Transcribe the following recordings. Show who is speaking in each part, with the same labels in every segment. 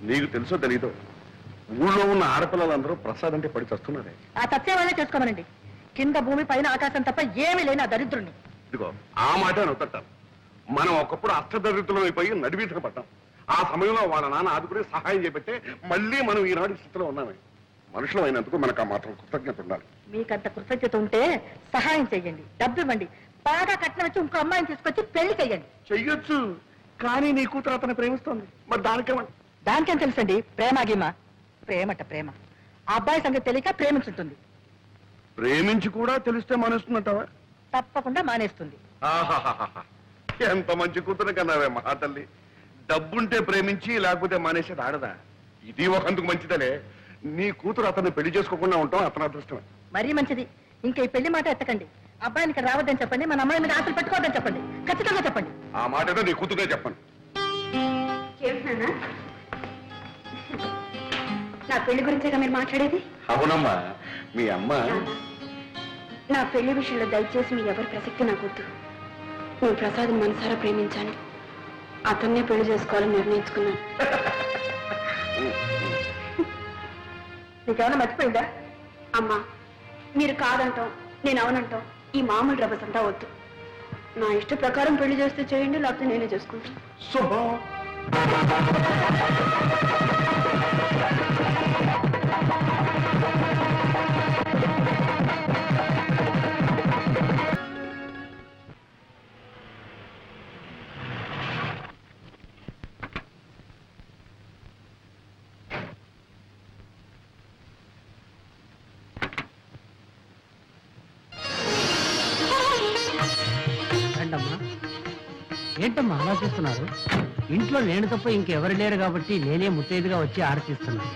Speaker 1: నీకు తెలుసో తెలీదో ఊళ్ళో ఉన్న ఆడపిల్లలందరూ ప్రసాద్ అంటే పడి చస్తున్నారే.
Speaker 2: ఆ సత్యం వల్లే చేసుకోమనండి. కింద భూమి పైన ఆకాశం తప్ప ఏమీ లేని ఆ దరిద్రుణ్ణి.
Speaker 1: ఇదిగో ఆ మాట నొత్తట్టాను. మనం ఒకప్పుడు అష్టదరిద్రులం అయిపోయి నడివీటకు పడ్డాం. ఆ సమయంలో వాళ్ళ నాన్న ఆదుకుని సహాయం చేపట్టే మళ్ళీ మనం ఈనాడు స్థితిలో ఉన్నామే. మనుషులు అయినందుకు మనకు ఆ మాత్రం కృతజ్ఞత ఉండాలి.
Speaker 2: మీకంత కృతజ్ఞత ఉంటే సహాయం చెయ్యండి, డబ్బు ఇవ్వండి, బాగా కట్నం వచ్చి ఇంకో అమ్మాయిని తీసుకొచ్చి పెళ్లి చెయ్యండి.
Speaker 1: చెయ్యొచ్చు, కానీ నీ కూతురు అతను ప్రేమిస్తోంది. మరి దానికేమండి?
Speaker 2: దానికేం తెలుసండి? ప్రేమ గీమ ప్రేమట ప్రేమ. ఆ అబ్బాయి సంగతి తెలియక ప్రేమించుంటుంది.
Speaker 1: ప్రేమించి కూడా తెలిస్తే మానేస్తుందంటావా?
Speaker 2: తప్పకుండా మానేస్తుంది.
Speaker 1: ఆహాహాహా, ఎంత మంచి కూతురు కన్నావే మహాతల్లి. డబ్బుంటే ప్రేమించి లేకపోతే మానేసేది ఆడదా? ఇది ఒకందుకు మంచిదలే. నీ కూతురు అతన్ని పెళ్లి చేసుకోకుండా ఉంటాం అతని అదృష్టమే.
Speaker 2: మరీ మంచిది. ఇంకా ఈ పెళ్లి మాట ఎత్తకండి. అబ్బాయిని ఇక్కడ రావద్దని చెప్పండి, మన అమ్మాయి మీద ఆశలు పెట్టుకోవద్దని చెప్పండి. ఖచ్చితంగా చెప్పండి.
Speaker 1: ఆ మాట ఏదో నీ కూతురుగా చెప్పండి.
Speaker 3: నా పెళ్లి గురించేగా మీరు మాట్లాడేది?
Speaker 1: అవునమ్మా, మీ అమ్మ.
Speaker 3: నా పెళ్లి విషయంలో దయచేసి మీ ఎవరి ప్రసక్తి నాకు వద్దు. నేను ప్రసాద్ని మనసారా ప్రేమించాను. అతన్నే పెళ్లి చేసుకోవాలని నిర్ణయించుకున్నాను.
Speaker 2: నీకేమైనా మర్చిపోయిందా?
Speaker 3: అమ్మా, మీరు కాదంటాం, నేను అవునంటాం, ఈ మామూలు రభసంతా వద్దు. నా ఇష్ట ప్రకారం పెళ్లి చేస్తే చేయండి, లేకపోతే నేనే చేసుకుంటాను.
Speaker 1: శుభం.
Speaker 4: ఏంటమ్మా ఆలోచిస్తున్నారు? ఇంట్లో నేను తప్ప ఇంకెవరు లేరు కాబట్టి నేనే ముత్తైదుగా వచ్చి ఆరతిస్తున్నాను.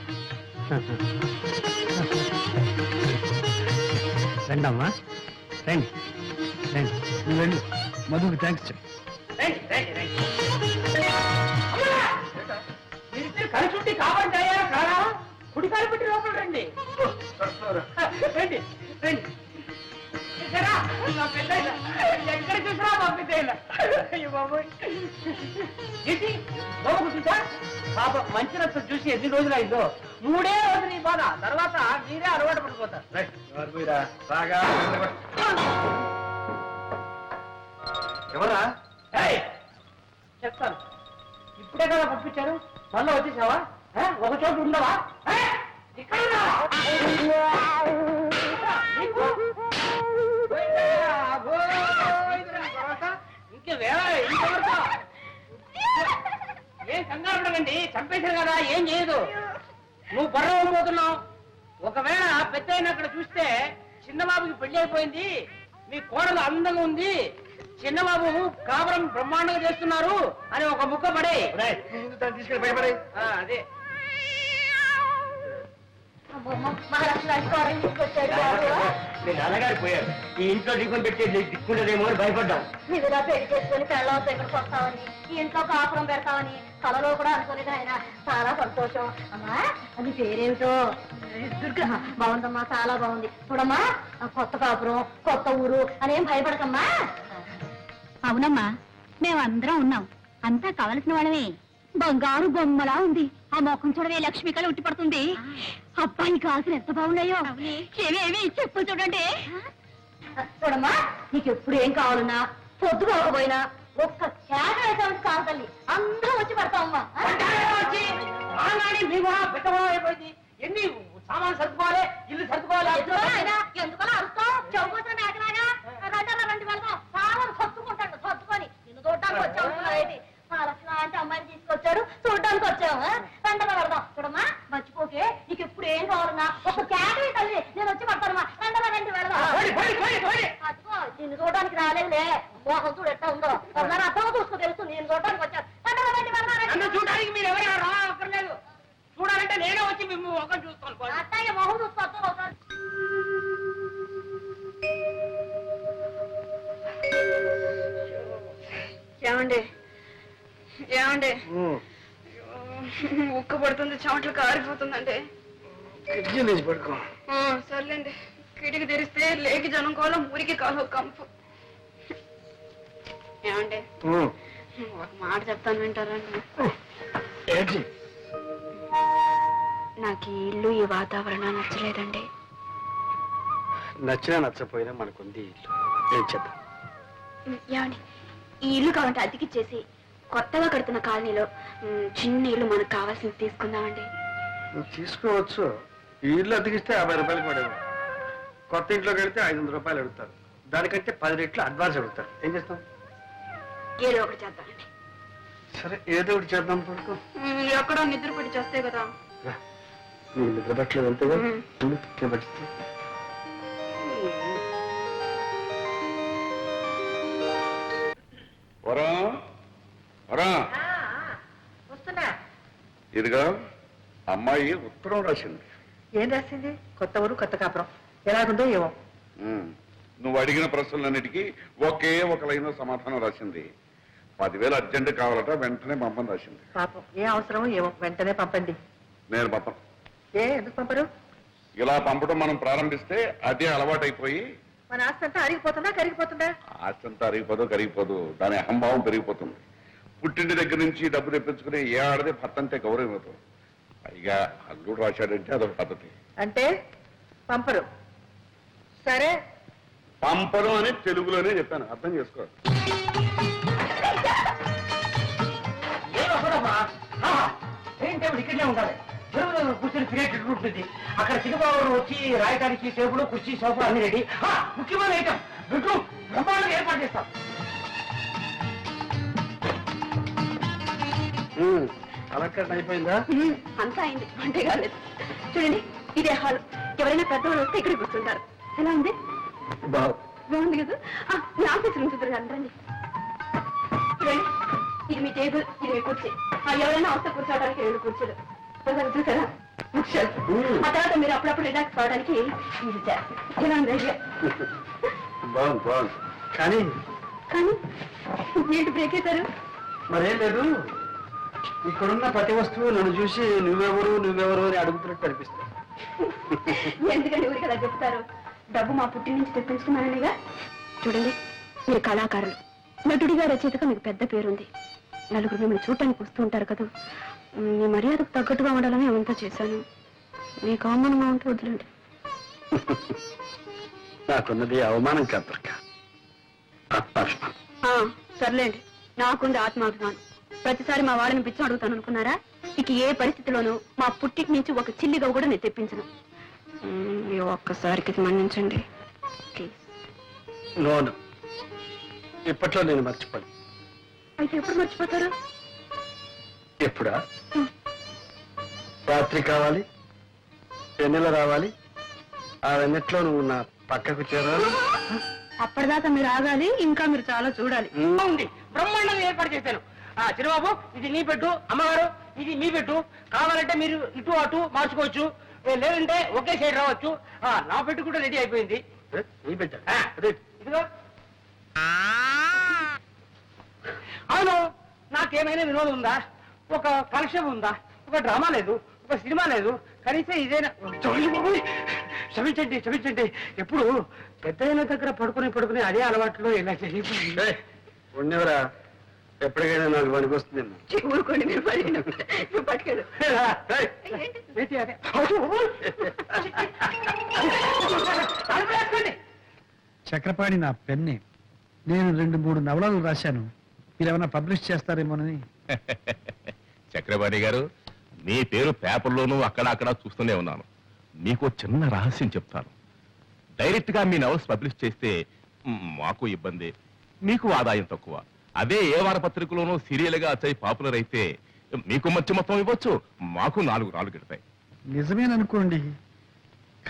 Speaker 4: రండమ్మా, రండి రండి. నువ్వు వెళ్ళి మధుకి థ్యాంక్స్ చెప్పు.
Speaker 2: కలిసి కాబట్టి కారా కుడి కాలు పెట్టి లోపల రండి. రండి రండి. ఎక్కడ చూసినా మా పెద్ద పాప మంచి రక్తం చూసి ఎన్ని రోజులు అయిందో. 3 రోజులు ఈ బాధ, తర్వాత మీరే అలవాటు పడిపోతారు.
Speaker 1: ఎవరా?
Speaker 2: చెప్తాను. ఇప్పుడే కదా పంపించారు, మళ్ళీ వచ్చేసావా? ఒక చోటు ఉండవా? ఇక్కడ ఏం కంగారు పడకండి, చంపేశారు కదా, ఏం చేయదు. నువ్వు బర్ర పోతున్నావు. ఒకవేళ పెద్ద అయిన అక్కడ చూస్తే చిన్నబాబుకి పెళ్లి అయిపోయింది, మీ కోడలు అందంగా ఉంది, చిన్నబాబు కాపురం బ్రహ్మాండంగా చేస్తున్నారు అని ఒక ముక్క పడే
Speaker 1: తీసుకెళ్ళి భయపడే.
Speaker 2: అదే
Speaker 4: నేను అన్నగారు పోయారు. ఈ ఇంట్లో దిక్కుని పెట్టే దిక్కుండదేమో అని భయపడ్డాం.
Speaker 3: నువ్వులా పెళ్లి చేసుకుని పెళ్ళవతో ఇక్కడికి వస్తావని, ఈ ఇంట్లో కాపురం పెడతావని కలలో కూడా అనుకోలేదు ఆయన. చాలా సంతోషం. అమ్మా, అది పేరేమిటో? దుర్గా. బాగుందమ్మా, చాలా బాగుంది. చూడమ్మా, కొత్త కాపురం, కొత్త ఊరు అనేం భయపడకమ్మా. అవునమ్మా, మేమందరం ఉన్నాం, అంతా కావలసిన వాళ్ళమే. బంగారు బొమ్మలా ఉంది. ఆ మొఖం చూడవే, లక్ష్మీకళ ఉట్టి పడుతుంది. అబ్బాయి కాసులు ఎంత బాగున్నాయో. ఏమేమి చెప్పు చూడండి. చూడమ్మా, నీకు ఎప్పుడు ఏం కావాలన్నా పొద్దు కాకపోయినా ఒక్క కేక వేసామని కాదు తల్లి, అందరం వచ్చి పడతామమ్మా.
Speaker 2: అయిపోయింది. ఎన్ని సామాన్ సర్దుకోవాలి, ఇల్లు సర్దుకోవాలి.
Speaker 3: ఎందుకలా అరుస్తావు? చౌకోసం మేకలాగా రండి వెళ్దాం. సామాన్ సర్దుకుంటాడు, సర్దుకొని నిన్ను చూడటానికి వచ్చావు. అంటే అమ్మాయిని తీసుకొచ్చాడు, చూడడానికి వచ్చావు. రండగా పడదాం. చూడమ్మా, మర్చిపోకే, నీకు ఎప్పుడు ఏం కావాలన్నా ఒక కేటరీ తల్లి, నేను వచ్చి పడతానమ్మా. రండగా రండి వెళ్దాం. అదిగో నిన్ను చూడడానికి రాలేదులే, మోహం చూడు ఎట్టా ఉందో. ఒకసారి అర్థం చూసుకో, తెలుసు నేను చూడడానికి వచ్చాను. రండగా రండి వెళ్దాం.
Speaker 2: చూడడానికి మీరు ఎవరైనా రా అక్కర్లేదు, చూడాలంటే నేనే వచ్చి మేము ఒక చూసుకోవాలి.
Speaker 3: అత్తయ్య మొహం చూసుకోవచ్చు ఒకసారి. ఏమండి ఏమండి, ఉక్క పడుతుంది, చెమటలు కారిపోతుందండి.
Speaker 1: పడుకో.
Speaker 3: సర్లేండి, కిటికీ తెరిస్తే లేకి జనం కోలం, ఊరికి కాలు కంపు. ఏమండి, ఒక మాట చెప్తాను, వింటారండి? నాకు ఈ ఇల్లు ఈ వాతావరణం నచ్చలేదండి.
Speaker 4: నచ్చినా నచ్చపోయినా మనకుంది ఇల్లు. ఏం చేద్దాం?
Speaker 3: ఏమండి, ఈ ఇల్లు కావాలంటే అద్దెకిచ్చేసి కొత్తగా కడుతున్న కాలనీలో చిన్న ఇల్లు మనకు కావాల్సింది తీసుకుందామండి.
Speaker 4: నువ్వు తీసుకోవచ్చు. ఈ ఇల్లు అతికిస్తే 50 రూపాయలకి పడేవాడు. కొత్త ఇంట్లోకి వెళ్తే 500 రూపాయలు అడుగుతారు. దానికంటే 10 రెట్లు అడ్వాన్స్ అడుగుతారు. ఏం చేస్తాం?
Speaker 3: ఏదో ఒకటి చేద్దామండి.
Speaker 4: సరే, ఏదో ఒకటి చేద్దాం. పడుకో.
Speaker 3: ఎక్కడో నిద్ర పడి చేస్తే కదా.
Speaker 4: నీకు నిద్ర పట్టలేదు అంతేగా? పట్టిస్తా.
Speaker 1: వరం వరం,
Speaker 5: వస్తున్నా.
Speaker 1: ఇదిగా అమ్మాయి ఉత్తరం రాసింది.
Speaker 5: ఏం రాసింది? కొత్త ఊరు కొత్త కాపురం, ఎలాగుందో ఏమో.
Speaker 1: నువ్వు అడిగిన ప్రశ్నలన్నిటికీ ఒకే ఒక లైన్ సమాధానం రాసింది. 10,000 అర్జెంట్ కావాలట, వెంటనే పంపని రాసింది.
Speaker 5: పాపం, ఏ అవసరమో ఏమో, వెంటనే పంపండి.
Speaker 1: నేను పంపను.
Speaker 5: ఎందుకు పంపరు?
Speaker 1: ఇలా పంపడం మనం ప్రారంభిస్తే అదే అలవాటైపోయి
Speaker 5: మన ఆస్తి అంతా అరిగిపోతుందా కరిగిపోతుందా?
Speaker 1: ఆస్తంతా అరిగిపోదు కరిగిపోదు, దాని అహంభావం పెరిగిపోతుంది. పుట్టింటి దగ్గర నుంచి డబ్బు తెప్పించుకుని ఏ ఆడదే భర్త అంతే గౌరవం అవుతుంది. పైగా అల్లుడు రాశాడంటే అదొక పద్ధతి.
Speaker 5: అంటే పంపరు. సరే,
Speaker 1: పంపను అని తెలుగులోనే చెప్పాను, అర్థం చేసుకో.
Speaker 2: టేబుల్ ఇక్కడనే ఉండాలి. చెరువులో కూర్చొని క్రియేటివ్ ఉంటుంది. అక్కడ చిన్నబాబు వచ్చి రాయడానికి టేబుల్ కుర్చీ సోఫా అన్ని రెడీ. ముఖ్యమైన ఐటమ్ బెడ్రూమ్ బ్రహ్మాండంగా ఏర్పాటు చేస్తాం.
Speaker 4: అలంకరణ అయిపోయిందా?
Speaker 3: అంతా అయింది, అంటే కాలేదు. చూడండి, ఇదే హాల్. ఎవరైనా పెద్దవాళ్ళు వస్తే ఇక్కడ కూర్చుంటారు. ఎలా ఉంది? బాగుంది కదా. మీ ఆఫీస్ రూమ్ చూద్దరు రండి. చూడండి, ఇది మీ టేబుల్, ఇది మీ కుర్చీ. ఎవరైనా వస్తే కూర్చోవడానికి 2 కుర్చీలు. చూసారా? ఆ తర్వాత మీరు అప్పుడప్పుడు రిలాక్స్ కావడానికి ఇది చేస్తారు. ఎలా ఉంది ఐడియా?
Speaker 4: బాగుంది బాగుంది. కానీ
Speaker 3: కానీ ఏంటి బ్రేక్ అవుతారు?
Speaker 4: మరేం లేదు, ఇక్కడున్న ప్రతి వస్తువు నన్ను చూసి నువ్వెవరు నువ్వెవరు అని అడుగుతున్నట్టు అనిపిస్తుంది.
Speaker 3: ఎందుకంటే ఊరికి కదా చెప్తారు, డబ్బు మా పుట్టి నుంచి తెప్పించుకున్నాననిగా. చూడండి, మీరు కళాకారులు, నటుడిగా రచయితగా మీకు పెద్ద పేరుంది. నలుగురు మిమ్మల్ని చూడటానికి వస్తూ ఉంటారు కదా. మీ మర్యాదకు తగ్గట్టుగా ఉండాలని ఏమంతా చేశాను. మీకు అవమానంగా ఉంటే వదిలేండి.
Speaker 4: నాకున్నది అవమానం కాదు,
Speaker 3: సర్లేండి, నాకుంది ఆత్మాభిమానం. ప్రతిసారి మా వాళ్ళని పిచ్చి అడుగుతాను అనుకున్నారా? ఇక ఏ పరిస్థితిలోనూ మా పుట్టికి నుంచి ఒక చిల్లిగా కూడా నేను తెప్పించను. ఈ ఒక్కసారికి మన్నించండి ప్లీజ్.
Speaker 4: నోను, ఇప్పట్లో నేను మర్చిపోను.
Speaker 3: అయితే ఎప్పుడు మర్చిపోతారు?
Speaker 4: ఎప్పుడా? రాత్రి కావాలి, వెన్నెల రావాలి, ఆ వెన్నెట్లో నువ్వు నా పక్కకు చేరాలి.
Speaker 3: అప్పటిదాకా మీరు ఆగాలి, ఇంకా మీరు చాలా చూడాలి.
Speaker 2: ఉంది, బ్రహ్మాండంగా ఏర్పాటు చేశాను. చిన్నబాబు, ఇది నీ పెట్టు. అమ్మగారు, ఇది మీ పెట్టు. కావాలంటే మీరు ఇటు అటు మార్చుకోవచ్చు, లేదంటే ఒకే సైడ్ రావచ్చు. నా పెట్టు కూడా రెడీ అయిపోయింది.
Speaker 4: నీ బిడ్డ.
Speaker 2: ఇదిగో. అవును, నాకేమైనా వినోదం ఉందా? ఒక కలెక్షన్ ఉందా? ఒక డ్రామా లేదు, ఒక సినిమా లేదు, కనీసం ఇదేనా? క్షమించండి క్షమించండి. ఎప్పుడు పెద్దయిన దగ్గర పడుకుని అదే అలవాట్లో ఇలా చేయకపోయింది.
Speaker 4: ఉండేవరా, ఎప్పటికైనా నాకు పనికి వస్తుందేమో.
Speaker 3: ఊరుకోండి, మీరు పట్టుకెళ్ళు.
Speaker 6: చక్రపాణి నా పెన్నే. నేను 2-3 నవలలు రాశాను, మీరేమన్నా పబ్లిష్ చేస్తారేమోనని.
Speaker 7: చక్రపాణి గారు, మీ పేరు పేపర్లోనూ అక్కడ చూస్తూనే ఉన్నాను. మీకు చిన్న రహస్యం చెప్తాను. డైరెక్ట్ గా మీ నవల్స్ పబ్లిష్ చేస్తే మాకు ఇబ్బంది, మీకు ఆదాయం తక్కువ. అదే ఏ వారపత్రికలోనూ సీరియల్ గా వచ్చి పాపులర్ అయితే మీకు మంచి మొత్తం ఇవ్వచ్చు, మాకు 4 రాళ్ళు గిడతాయి.
Speaker 6: నిజమేననుకోండి,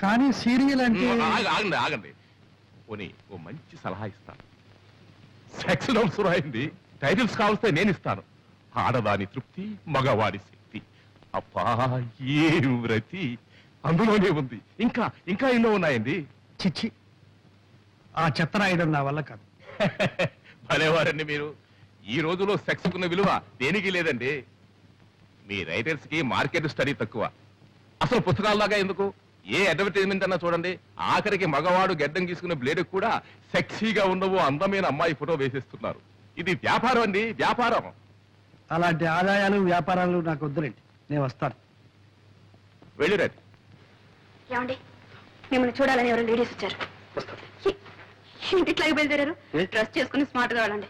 Speaker 6: కానీ సీరియల్ అంటే.
Speaker 7: ఆగండి ఆగండి, పోనీ ఓ మంచి సలహా ఇస్తాను. సెక్స్ నోట్స్ రాయింది, టైటిల్స్ కావలిస్తే నేను ఇస్తాను. ఆడదాని తృప్తి, మగవాడి శక్తి. అబ్బా, ఏ వ్రతి అందులోనే ఉంది. ఇంకా ఇంకా ఎన్నో ఉన్నాయండి.
Speaker 6: చిచ్చి, ఆ చెత్త రాయడం నా వల్ల కాదు.
Speaker 7: భలేవారండి మీరు. ఈ రోజులో సెక్స్ కున్న విలువ దేనికి లేదండి. మీ రైటర్స్ కి మార్కెట్ స్టడీ తక్కువ. అసలు పుస్తకాల్లాగా ఎందుకు, ఏ అడ్వర్టైజ్మెంట్ అన్నా చూడండి, ఆఖరికి మగవాడు గెడ్డం గీసుకునే బ్లేడ్ కూడా సెక్సీగా ఉండవు అందమైన అమ్మాయి ఫోటో వేసేస్తున్నారు. ఇది వ్యాపారం అండి, వ్యాపారం.
Speaker 6: అలాంటి ఆదాయాలు వ్యాపారాలు నాకు వద్దులేండి, నేను వస్తాను.
Speaker 7: వెళ్ళిరండి.
Speaker 3: ఏమండి మిమ్మల్ని చూడాలని ఎవరు లేడీస్ వచ్చారు.
Speaker 4: వస్తాను.
Speaker 3: ఇంటిట్లాగే బయలుదేరారు.
Speaker 4: ఏ?
Speaker 3: డ్రెస్ చేసుకుని స్మార్ట్ గా వెళ్ళండి.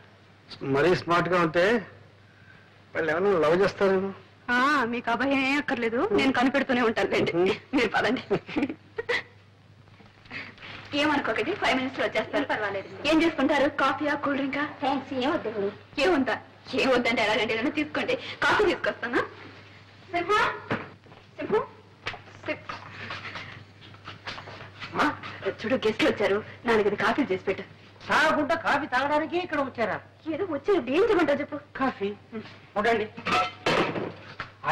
Speaker 4: మరీ స్మార్ట్ గా ఉంటే వాళ్ళు ఏమన్నా లవ్ చేస్తారేమో.
Speaker 3: మీకు అభయం ఏం అక్కర్లేదు, నేను కనిపెడుతూనే ఉంటానులేండి. మీరు పదండి. ఏమనుకోకండి, 5 minutes లో వచ్చేస్తారు. పర్వాలేదు. ఏం చేసుకుంటారు? కాఫీయా, కూల్ డ్రింకా? థ్యాంక్స్. ఏమొద్దు. ఏముందా? ఏమొద్దంటే ఎలాగంటే ఏదైనా తీసుకోండి. కాఫీ తీసుకొస్తానా? సింహ సింహు అమ్మా, చూడు గెస్ట్లు వచ్చారు. 4 కాఫీ చేసి పెట్టు.
Speaker 2: తాగకుండా కాఫీ తాగడానికి ఇక్కడ వచ్చారా?
Speaker 3: ఏదో వచ్చారు, ఏం చేయమంటావు చెప్పు.
Speaker 2: కాఫీ ఉండండి.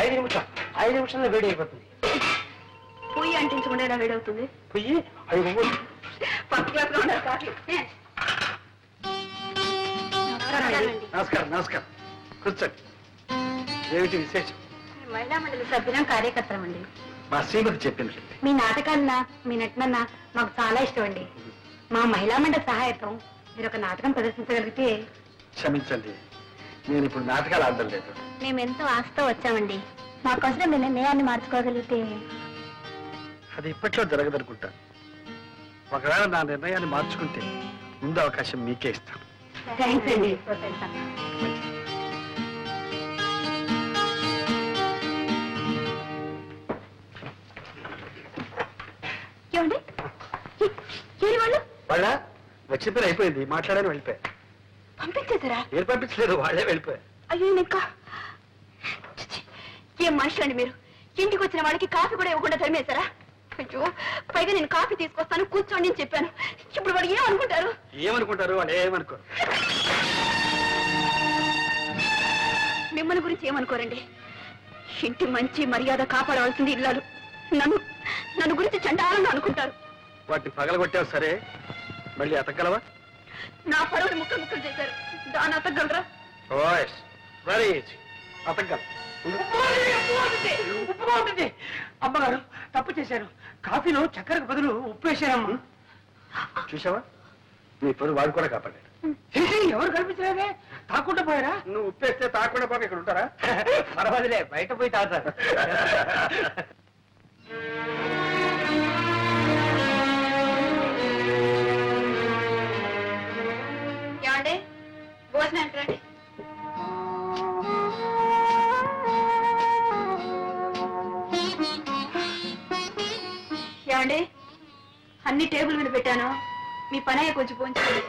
Speaker 2: 5 నిమిషాల్లో వేడి అయిపోతుంది.
Speaker 3: పొయ్యి అంటించకుండా ఎలా వేడవుతుంది?
Speaker 2: పొయ్యి 5
Speaker 3: ఫస్ట్ క్లాస్ లో ఉండాలి కాఫీ.
Speaker 4: నమస్కారం. నమస్కారం. కూర్చోండి. ఏమిటి విశేషం?
Speaker 3: మహిళా మండలి సభ్యులం, కార్యకర్తలం అండి.
Speaker 4: మా శ్రీమతి చెప్పింది.
Speaker 3: మీ నాటకాలన్నా మీ నటనన్నా మాకు చాలా ఇష్టం అండి. మా మహిళా మండలి సహాయతం మీరు ఒక నాటకం ప్రదర్శించగలిగితే.
Speaker 4: క్షమించండి, నేను ఇప్పుడు నాటకాలు ఆడడం లేదు.
Speaker 3: మేము ఎంతో ఆశతో వచ్చామండి. మాకోసం మీ నిర్ణయాన్ని మార్చుకోగలిగితే.
Speaker 4: అది ఇప్పట్లో జరగదనుకుంటా. ఒకవేళ నా నిర్ణయాన్ని మార్చుకుంటే ముందు అవకాశం మీకే ఇస్తాను.
Speaker 3: థ్యాంక్స్ అండి. ఏమండి ఏరి వాళ్ళు
Speaker 4: వాళ్ళ వచ్చే పని అయిపోయింది, మాట్లాడని వెళ్ళిపోయా.
Speaker 3: పంపించేశారా?
Speaker 4: మీరు పంపించలేదు, వాళ్ళే వెళ్ళిపోయారు.
Speaker 3: అయ్యో ఇంకా ఏం మనుషులండి మీరు? ఇంటికి వచ్చిన వాడికి కాఫీ కూడా ఇవ్వకుండా తరిమేశారా? అయ్యో, పైగా నేను కాఫీ తీసుకొస్తాను కూర్చోండి అని చెప్పాను. ఇప్పుడు వాడు ఏమనుకుంటారు?
Speaker 4: ఏమనుకుంటారు? వాళ్ళు ఏమనుకోరు.
Speaker 3: మిమ్మల్ని గురించి ఏమనుకోరండి. ఇంటి మంచి మర్యాద కాపాడవలసింది ఇల్లాలు. నన్ను గురించి చండాలని అనుకుంటారు.
Speaker 4: వాటిని పగలగొట్టావు సరే, మళ్ళీ అతగలవా?
Speaker 3: నా పరువుని ముక్కలు చేశారు. దాన్ని అతగలరా?
Speaker 4: ఓయ్, వెరీ ఈజీ. అతగల.
Speaker 2: ఉప్పుగా ఉంటుంది. అమ్మగారు తప్పు చేశారు. కాఫీలో చక్కెరకు బదులు ఉప్పు వేశారమ్మా.
Speaker 4: చూసావా, నీ పరువు వాడు కూడా కాపాడాడు.
Speaker 2: ఎవరు కనిపించలేదే? తాకుండా పోయారా?
Speaker 4: నువ్వు ఉప్పేస్తే తాకుండా పోక ఇక్కడ ఉంటారా?
Speaker 2: పర్వాలేదులే, బయట పోయి తాగుతారు.
Speaker 3: ఏమండి భోజనానికి రండి. ఏమండి అన్ని టేబుల్ మీద పెట్టాను. మీ పని అయ్యే కొంచెం పోంచుకోండి.